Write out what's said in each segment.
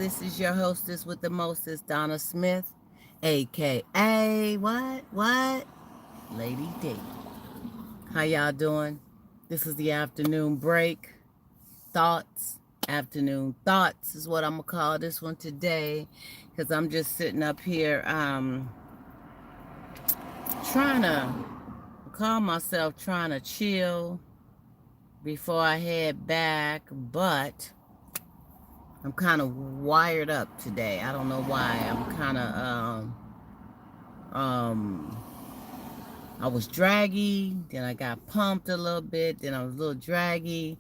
This is your hostess with the mostest, Donna Smith, aka what? Lady D. How y'all doing? This is the afternoon break. Thoughts. Afternoon thoughts is what I'm gonna call this one today, because I'm just sitting up here trying to call myself trying to chill before I head back, but I'm kind of wired up today. I don't know why. I'm kind of um I was draggy, then I got pumped a little bit, then I was a little draggy.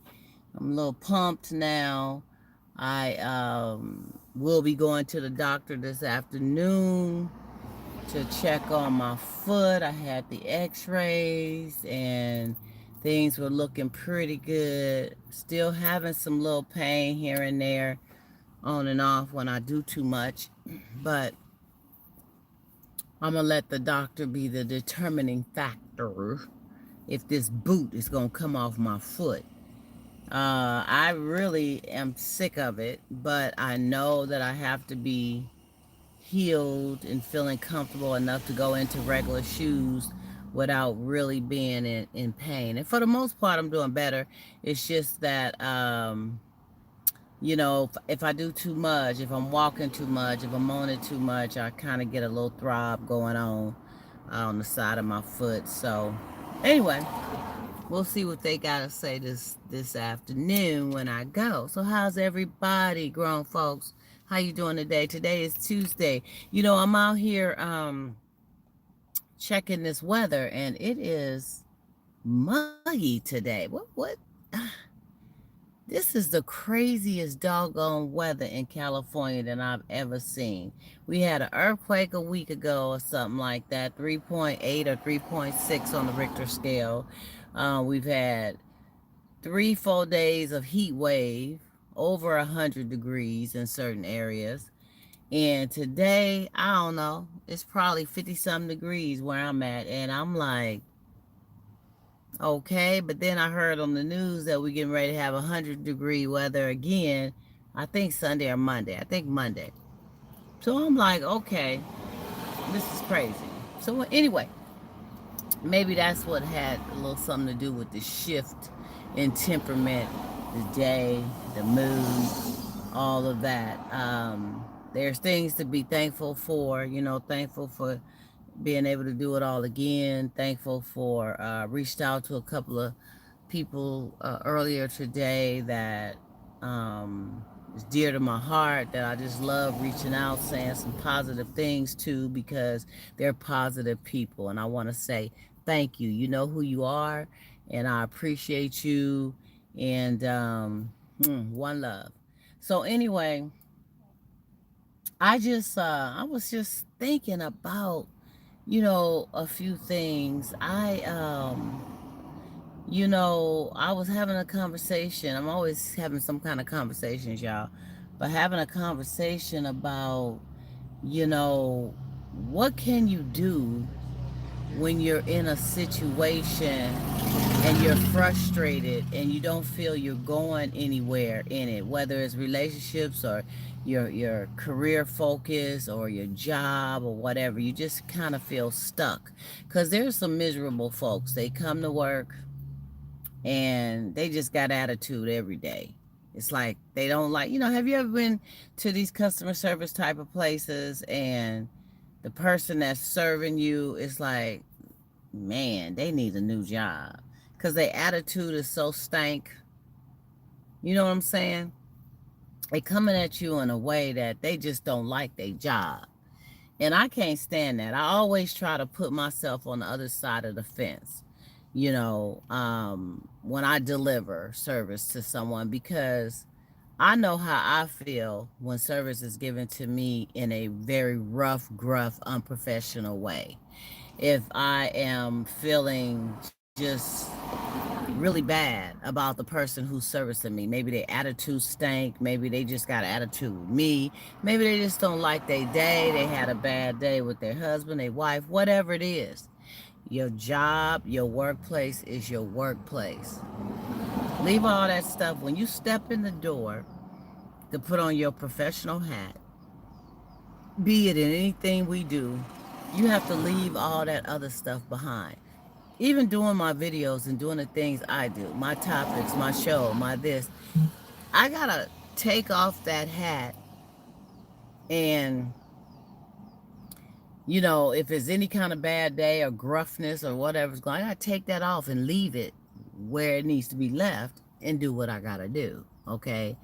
I'm a little pumped now. I will be going to the doctor this afternoon to check on my foot. I had the x-rays and things were looking pretty good. Still having some little pain here and there on and off when I do too much, but I'm gonna let the doctor be the determining factor if this boot is gonna come off my foot. I really am sick of it, but I know that I have to be healed and feeling comfortable enough to go into regular shoes without really being in pain. And for the most part, I'm doing better. It's just that if I do too much, if I'm walking too much, if I'm on it too much, I kind of get a little throb going on the side of my foot. So anyway, we'll see what they gotta say this afternoon when I go. So how's everybody, grown folks? How you doing today? Today is Tuesday. I'm out here checking this weather, and it is muggy today. What? This is the craziest doggone weather in California that I've ever seen. We had an earthquake a week ago or something like that, 3.8 or 3.6 on the Richter scale. We've had 3 full days of heat wave, over 100 degrees in certain areas. And today, I don't know, it's probably 50 something degrees where I'm at. And I'm like, okay, but then I heard on the news that we're getting ready to have 100-degree weather again. I think Sunday or Monday. I think Monday. So I'm like, okay, this is crazy. So anyway, maybe that's what had a little something to do with the shift in temperament, the day, the mood, all of that. There's things to be thankful for, thankful for being able to do it all again. Thankful for reached out to a couple of people earlier today that is dear to my heart, that I just love reaching out, saying some positive things to, because they're positive people. And I want to say thank you. You know who you are, and I appreciate you. And one love. So anyway, I was just thinking about a few things. I was having a conversation. I'm always having some kind of conversations, y'all. But having a conversation about, you know, what can you do when you're in a situation and you're frustrated and you don't feel you're going anywhere in it, whether it's relationships or your career focus or your job or whatever. You just kind of feel stuck, because there's some miserable folks. They come to work and they just got attitude every day. It's like they don't like, have you ever been to these customer service type of places, and the person that's serving you is like, man, they need a new job because their attitude is so stank. You know what I'm saying? They coming at you in a way that they just don't like their job. And I can't stand that. I always try to put myself on the other side of the fence, when I deliver service to someone, because I know how I feel when service is given to me in a very rough, gruff, unprofessional way. If I am feeling just really bad about the person who's servicing me, maybe their attitude stank, maybe they just got an attitude with me, maybe they just don't like their day, they had a bad day with their husband, their wife, whatever it is. Your job, your workplace is your workplace. Leave all that stuff. When you step in the door, to put on your professional hat, be it in anything we do, you have to leave all that other stuff behind. Even doing my videos and doing the things I do, my topics, my show, my this, I gotta take off that hat and, if it's any kind of bad day or gruffness or whatever's going on, I gotta take that off and leave it where it needs to be left and do what I gotta do. Okay?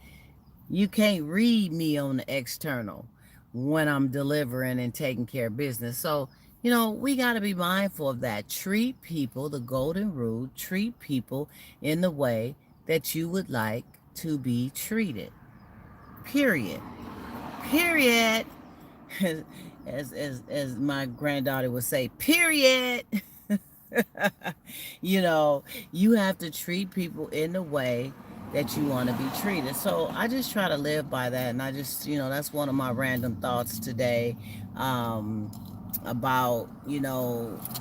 You can't read me on the external when I'm delivering and taking care of business. So, we got to be mindful of that. Treat people, the golden rule, treat people in the way that you would like to be treated. Period. Period. As my granddaughter would say, period. You have to treat people in the way that you want to be treated. So I just try to live by that. And I just, that's one of my random thoughts today, about,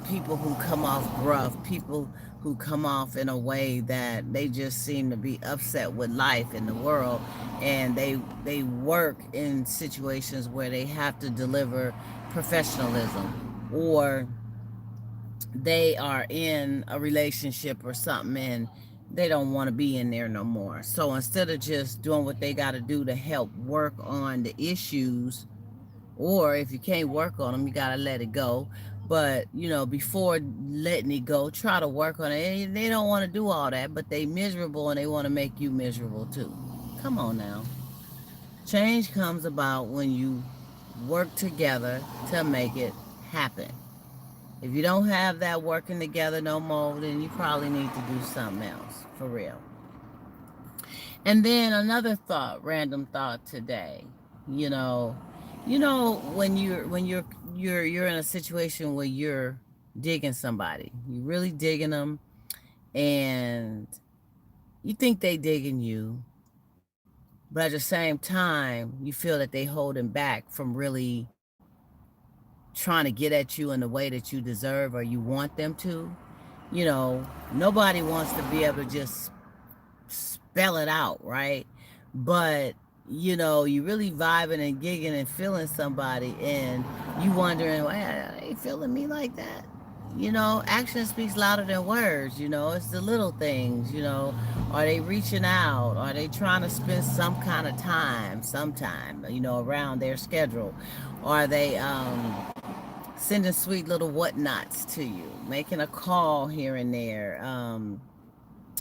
people who come off gruff, people who come off in a way that they just seem to be upset with life in the world, and they work in situations where they have to deliver professionalism, or they are in a relationship or something and they don't want to be in there no more. So instead of just doing what they got to do to help work on the issues, or if you can't work on them, you got to let it go. But, before letting it go, try to work on it. And they don't want to do all that, but they miserable and they want to make you miserable too. Come on now. Change comes about when you work together to make it happen. If you don't have that working together no more, then you probably need to do something else, for real. And then another thought, random thought today, you know, when you're in a situation where you're digging somebody, you really digging them, and you think they digging you, but at the same time, you feel that they holding back from really trying to get at you in the way that you deserve or you want them to. Nobody wants to be able to just spell it out, right? But you really vibing and gigging and feeling somebody, and you wondering, why are they feeling me like that? Action speaks louder than words. It's the little things. Are they reaching out? Are they trying to spend some kind of time, sometime, around their schedule? Are they sending sweet little whatnots to you, making a call here and there?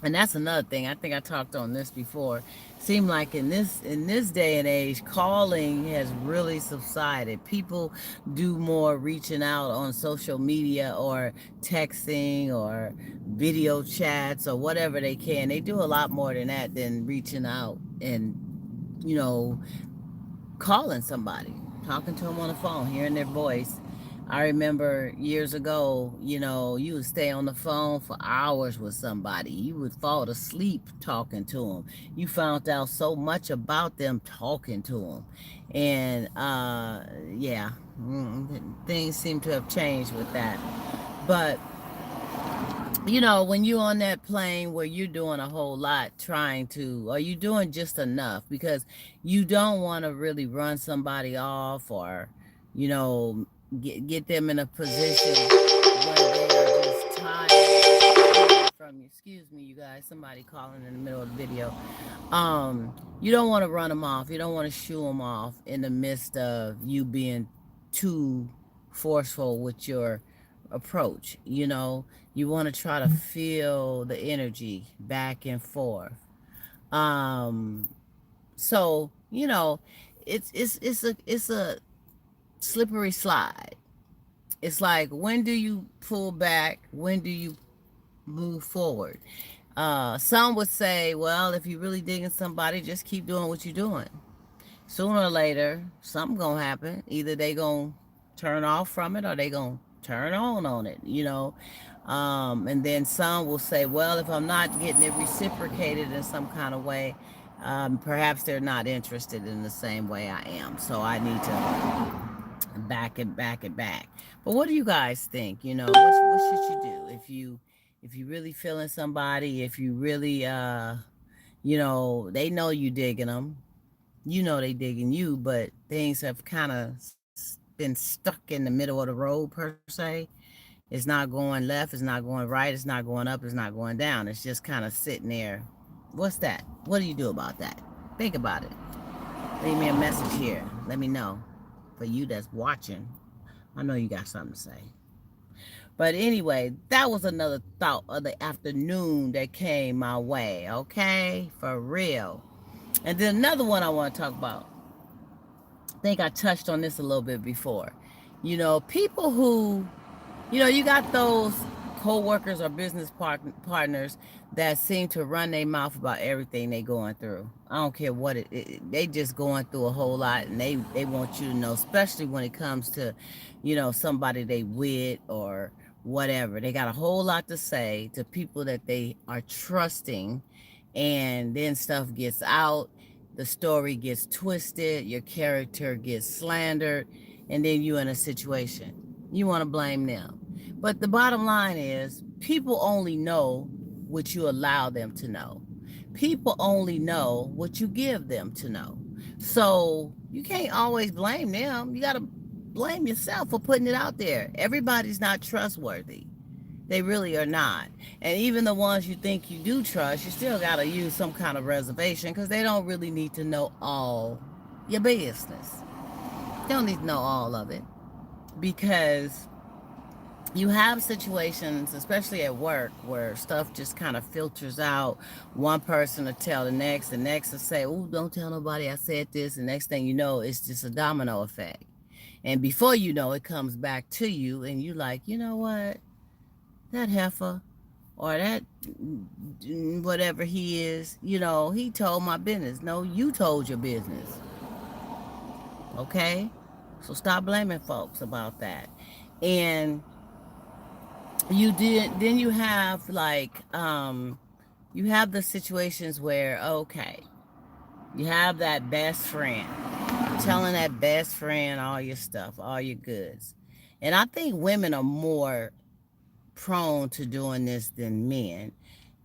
And that's another thing. I think I talked on this before. Seemed like in this day and age, calling has really subsided. People do more reaching out on social media or texting or video chats or whatever they can. They do a lot more than that than reaching out and, you know, calling somebody, talking to them on the phone, hearing their voice. I remember years ago, you would stay on the phone for hours with somebody. You would fall asleep talking to them. You found out so much about them talking to them. And yeah, things seem to have changed with that. But when you're on that plane where you're doing a whole lot trying to, or you doing just enough because you don't want to really run somebody off, or, you know, get them in a position where they are just tired from you. Excuse me, you guys, somebody calling in the middle of the video. You don't want to run them off. You don't want to shoo them off in the midst of you being too forceful with your approach. You want to try to feel the energy back and forth. Um, so it's a slippery slide. It's like, when do you pull back? When do you move forward? Some would say, well, if you're really digging somebody, just keep doing what you're doing. Sooner or later, something gonna happen. Either they gonna turn off from it or they gonna turn on it. And then some will say, well, if I'm not getting it reciprocated in some kind of way, perhaps they're not interested in the same way I am. So I need to back it back. But what do you guys think? What should you do if you really feeling somebody, if you really they know you digging them, You know they digging you, but things have kind of been stuck in the middle of the road per se. It's not going left, it's not going right, it's not going up, it's not going down. It's just kind of sitting there. What's that? What do you do about that? Think about it. Leave me a message here. Let me know. For you that's watching, I know you got something to say. But anyway, that was another thought of the afternoon that came my way, okay? For real. And then another one I want to talk about. I think I touched on this a little bit before. People who, you got those co-workers or business partners that seem to run their mouth about everything they going through. I don't care what they just going through a whole lot, and they want you to know, especially when it comes to, somebody they with or whatever. They got a whole lot to say to people that they are trusting, and then stuff gets out, the story gets twisted, your character gets slandered, and then you in a situation. You want to blame them. But the bottom line is people only know what you allow them to know. People only know what you give them to know. So you can't always blame them. You got to blame yourself for putting it out there. Everybody's not trustworthy. They really are not. And even the ones you think you do trust, you still got to use some kind of reservation because they don't really need to know all your business. They don't need to know all of it because you have situations, especially at work, where stuff just kind of filters out. One person will tell the next will say, "Oh, don't tell nobody I said this." The next thing you know, it's just a domino effect. And before you know, it comes back to you, and you like, you know what? That heifer or that whatever he is, he told my business. No, you told your business. Okay? So stop blaming folks about that. And then you have you have the situations where, okay, you have that best friend. You're telling that best friend all your stuff, all your goods. And I think women are more prone to doing this than men.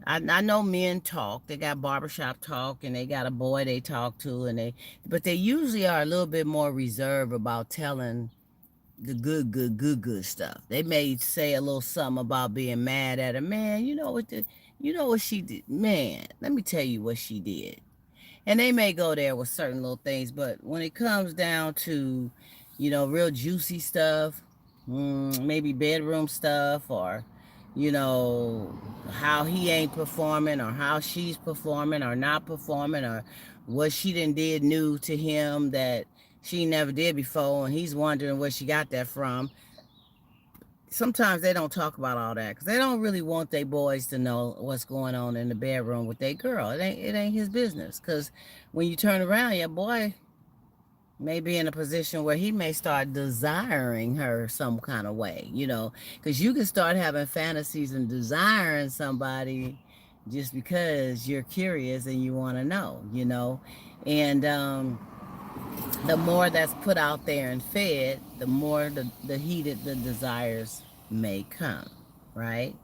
I know men talk. They got barbershop talk and they got a boy they talk to, but they usually are a little bit more reserved about telling the good stuff. They may say a little something about being mad at a man. You know what she did, man. Let me tell you what she did. And they may go there with certain little things, but when it comes down to, real juicy stuff, maybe bedroom stuff, or how he ain't performing, or how she's performing or not performing, or what she did new to him that she never did before, and he's wondering where she got that from. Sometimes they don't talk about all that because they don't really want their boys to know what's going on in the bedroom with their girl. It ain't his business, because when you turn around, your boy may be in a position where he may start desiring her some kind of way, because you can start having fantasies and desiring somebody just because you're curious and you want to know. And the more that's put out there and fed, the more the heated the desires may come, right?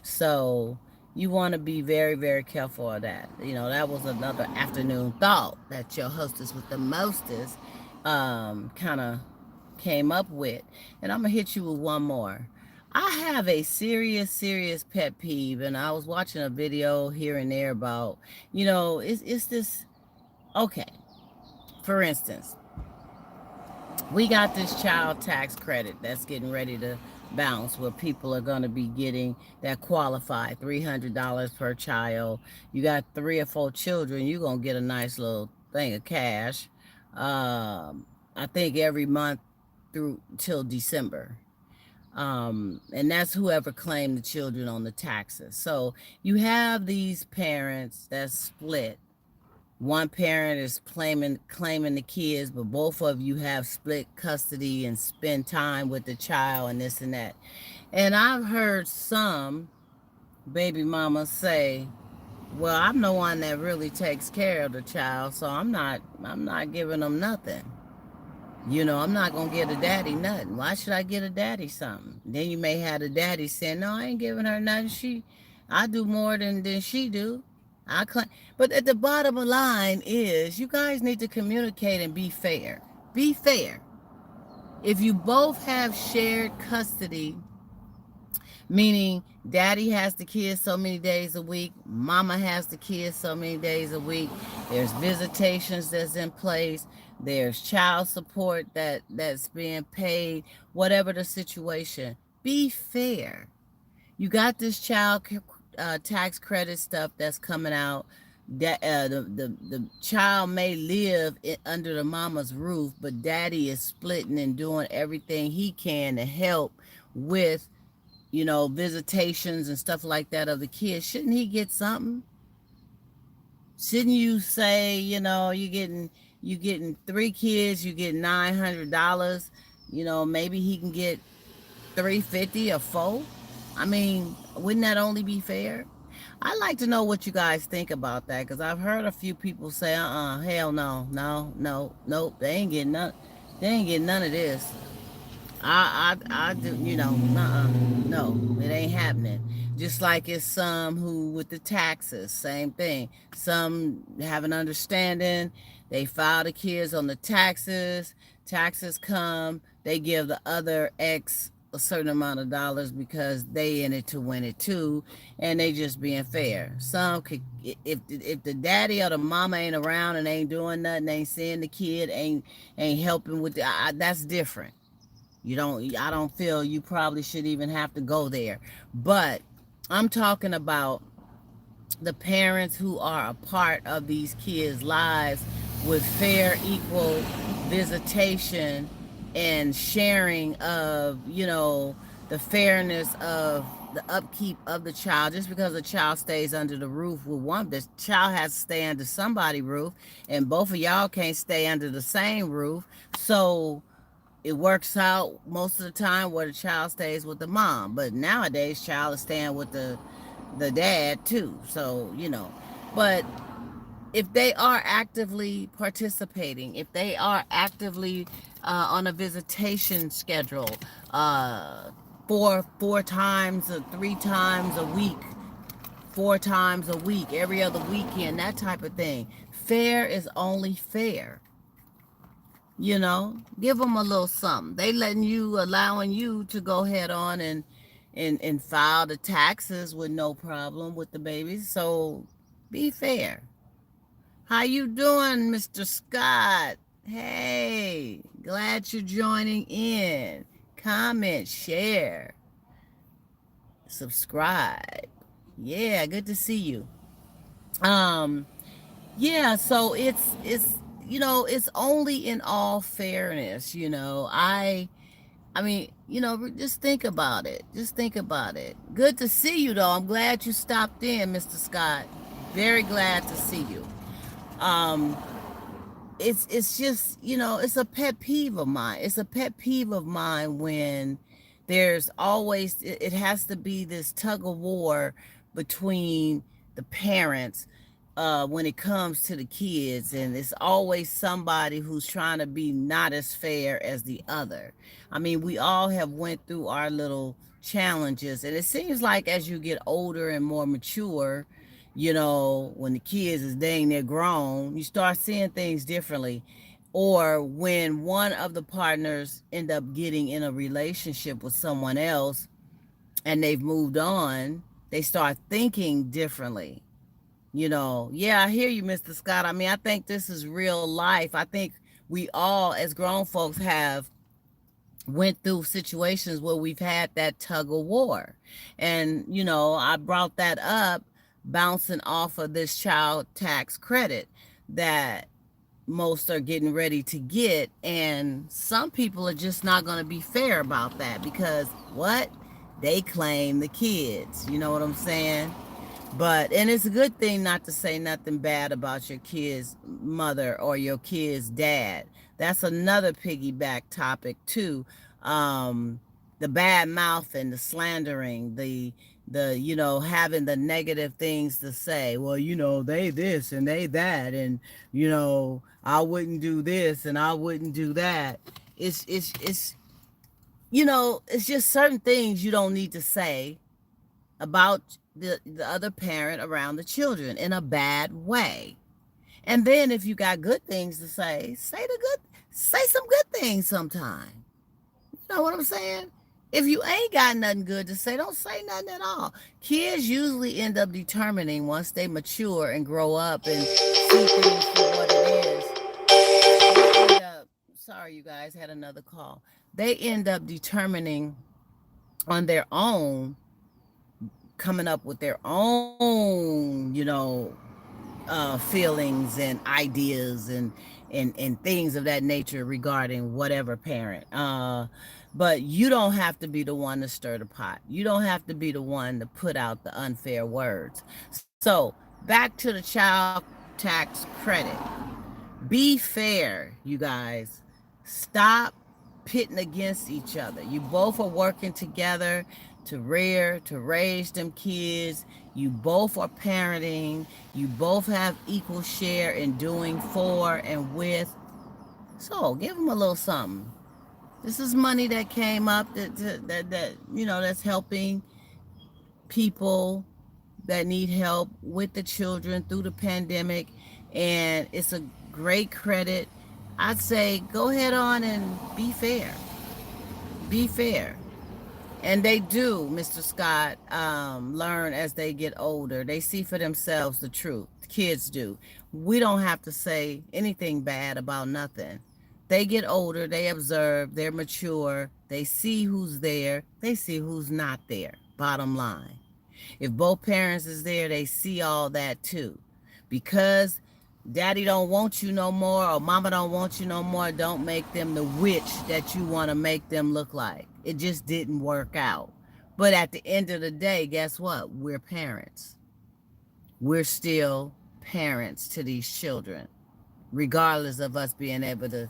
So you want to be very, very careful of that. That was another afternoon thought that your hostess with the mostest kind of came up with. And I'm going to hit you with one more. I have a serious pet peeve, and I was watching a video here and there about, it's this, okay, for instance, we got this child tax credit that's getting ready to bounce, where people are going to be getting that qualified $300 per child. You got 3 or 4 children, you're going to get a nice little thing of cash. I think every month through till December. And that's whoever claimed the children on the taxes. So you have these parents that split. One parent is claiming the kids, but both of you have split custody and spend time with the child and this and that. And I've heard some baby mamas say, well, I'm the one that really takes care of the child, so I'm not giving them nothing. I'm not gonna get a daddy nothing. Why should I get a daddy something? Then you may have the daddy saying, no, I ain't giving her nothing. I do more than she do. I claim, but at the bottom line is you guys need to communicate and be fair. Be fair. If you both have shared custody, meaning daddy has the kids so many days a week, mama has the kids so many days a week, there's visitations that's in place, there's child support that's being paid, whatever the situation, be fair. You got this child tax credit stuff that's coming out. That the child may live under the mama's roof, but daddy is splitting and doing everything he can to help with, visitations and stuff like that of the kids. Shouldn't he get something? Shouldn't you say, you getting 3 kids, you get $900. Maybe he can get 350 or 4. I mean, wouldn't that only be fair? I'd like to know what you guys think about that, because I've heard a few people say, hell no, no, no, nope, they ain't getting none of this. I do, no, it ain't happening. Just like it's some who with the taxes, same thing. Some have an understanding, they file the kids on the taxes come, they give the other X a certain amount of dollars because they in it to win it too, and they just being fair. Some could, if the daddy or the mama ain't around and ain't doing nothing, ain't seeing the kid, ain't helping with that's different. I don't feel you probably should even have to go there. But I'm talking about the parents who are a part of these kids' lives with fair, equal visitation and sharing of, the fairness of the upkeep of the child. Just because a child stays under the roof with one, the child has to stay under somebody's roof, and both of y'all can't stay under the same roof. So it works out most of the time where the child stays with the mom, but nowadays child is staying with the dad too. So but if they are actively participating, if they are actively on a visitation schedule, four times or 3 times a week, 4 times a week, every other weekend, that type of thing, fair is only fair. Give them a little something. They allowing you to go ahead on and file the taxes with no problem with the babies. So be fair. How you doing, Mr. Scott? Hey, glad you're joining in. Comment, share, subscribe. Yeah, good to see you. Yeah, so it's only in all fairness. I mean, just think about it. Just think about it. Good to see you, though. I'm glad you stopped in, Mr. Scott. Very glad to see you. It's just, it's a pet peeve of mine. It's a pet peeve of mine when there's always, it has to be this tug of war between the parents when it comes to the kids, and it's always somebody who's trying to be not as fair as the other. I mean, we all have went through our little challenges, and it seems like as you get older and more mature, when the kids is dang near grown, you start seeing things differently. Or when one of the partners end up getting in a relationship with someone else and they've moved on, they start thinking differently. Yeah, I hear you, Mr. Scott. I mean, I think this is real life. I think we all, as grown folks, have went through situations where we've had that tug of war. And, I brought that up bouncing off of this child tax credit that most are getting ready to get. And some people are just not going to be fair about that because what? They claim the kids. You know what I'm saying? And it's a good thing not to say nothing bad about your kid's mother or your kid's dad. That's another piggyback topic too. The bad mouth and the slandering, the having the negative things to say. Well, they this and they that, and I wouldn't do this and I wouldn't do that. It's it's just certain things you don't need to say about the other parent around the children in a bad way. And then if you got good things to say some good things sometime. You know what I'm saying? If you ain't got nothing good to say, don't say nothing at all. Kids usually end up determining once they mature and grow up and see things for what it is. They end up, sorry, you guys had another call. They end up determining on their own, coming up with their own, feelings and ideas and things of that nature regarding whatever parent. But you don't have to be the one to stir the pot. You don't have to be the one to put out the unfair words. So back to the child tax credit. Be fair, you guys. Stop pitting against each other. You both are working together to raise them kids. You both are parenting. You both have equal share in doing for and with. So give them a little something. This is money that came up that's helping people that need help with the children through the pandemic, and it's a great credit. I'd say go ahead on and be fair. Be fair. And they do, Mr. Scott, learn as they get older. They see for themselves the truth. Kids do. We don't have to say anything bad about nothing. They get older, they observe, they're mature, they see who's there, they see who's not there. Bottom line. If both parents is there, they see all that too. Because daddy don't want you no more or mama don't want you no more, don't make them the witch that you want to make them look like. It just didn't work out. But at the end of the day, guess what? We're parents. We're still parents to these children, regardless of us being able to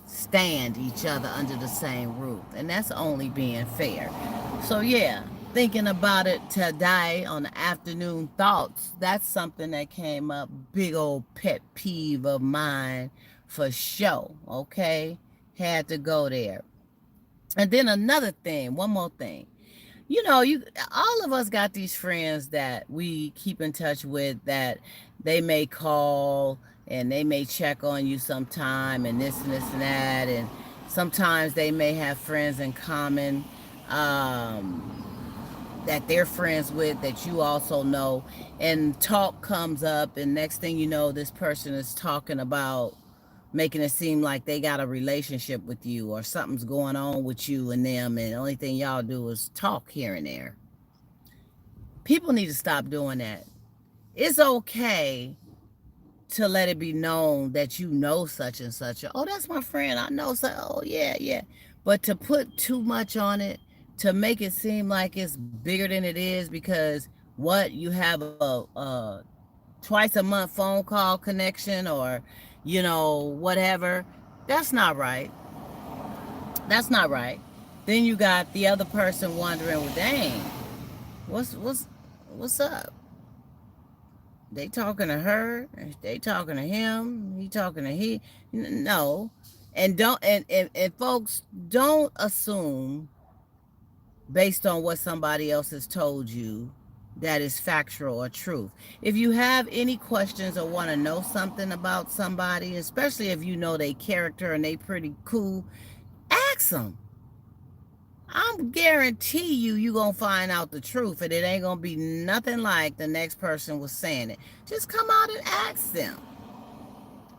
stand each other under the same roof. And that's only being fair. So yeah, thinking about it today on the afternoon thoughts, that's something that came up. Big old pet peeve of mine for sure. Okay, had to go there. And then another thing, one more thing. All of us got these friends that we keep in touch with that they may call and they may check on you sometime and this and this and that. And sometimes they may have friends in common that they're friends with that you also know. And talk comes up and next thing you know, this person is talking about making it seem like they got a relationship with you or something's going on with you and them, and the only thing y'all do is talk here and there. People need to stop doing that. It's okay to let it be known that you know such and such. Oh, that's my friend. I know so. Oh, yeah, yeah. But to put too much on it, to make it seem like it's bigger than it is because you have a twice a month phone call connection or whatever. That's not right. That's not right. Then you got the other person wondering, well, dang, what's up? They talking to her? They talking to him? He talking to he? No. And folks, don't assume based on what somebody else has told you that is factual or truth. If you have any questions or want to know something about somebody, especially if you know their character and they pretty cool, ask them. I'm guarantee you gonna find out the truth and it ain't gonna be nothing like the next person was saying it. Just come out and ask them.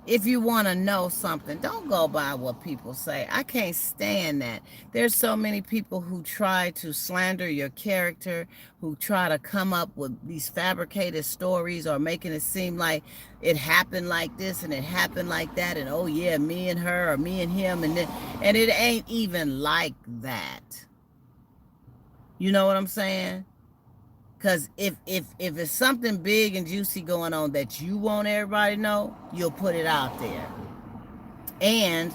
If you want to know something, don't go by what people say. I can't stand that. There's so many people who try to slander your character, who try to come up with these fabricated stories or making it seem like it happened like this and it happened like that. And oh yeah, me and her or me and him. And it ain't even like that. You know what I'm saying? Because if it's something big and juicy going on that you want everybody to know, you'll put it out there. And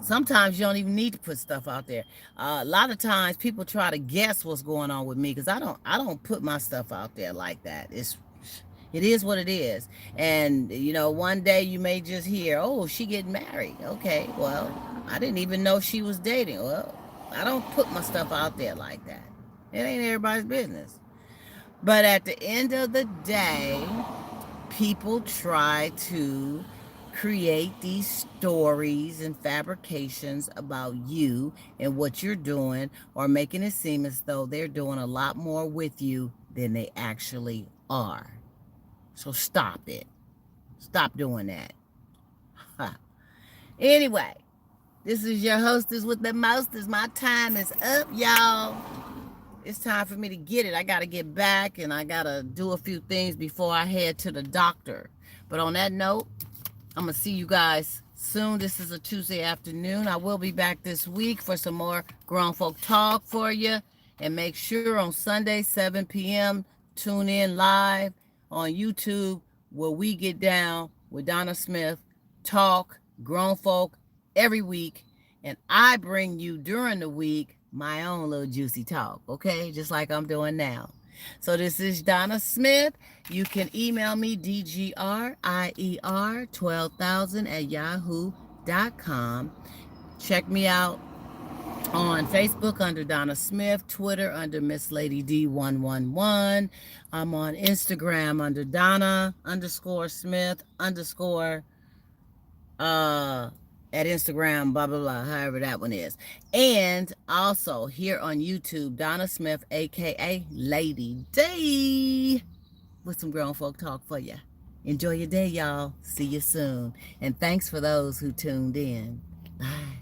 sometimes you don't even need to put stuff out there. A lot of times people try to guess what's going on with me because I don't put my stuff out there like that. It is what it is. And, one day you may just hear, oh, she getting married. Okay, well, I didn't even know she was dating. Well, I don't put my stuff out there like that. It ain't everybody's business. But at the end of the day, people try to create these stories and fabrications about you and what you're doing, or making it seem as though they're doing a lot more with you than they actually are. So stop it. Stop doing that. Huh. Anyway, this is your hostess with the mostest. My time is up, y'all. It's time for me to get it. I got to get back and I got to do a few things before I head to the doctor. But on that note, I'm going to see you guys soon. This is a Tuesday afternoon. I will be back this week for some more Grown Folk Talk for you. And make sure on Sunday, 7 p.m., tune in live on YouTube where we get down with Donna Smith, talk, grown folk every week. And I bring you during the week my own little juicy talk, okay? Just like I'm doing now. So this is Donna Smith. You can email me, dgrier12000@yahoo.com. Check me out on Facebook under Donna Smith, Twitter under Miss Lady D111. I'm on Instagram under Donna_Smith_ at Instagram, blah, blah, blah, however that one is. And also here on YouTube, Donna Smith, a.k.a. Lady D, with some grown folk talk for you. Enjoy your day, y'all. See you soon. And thanks for those who tuned in. Bye.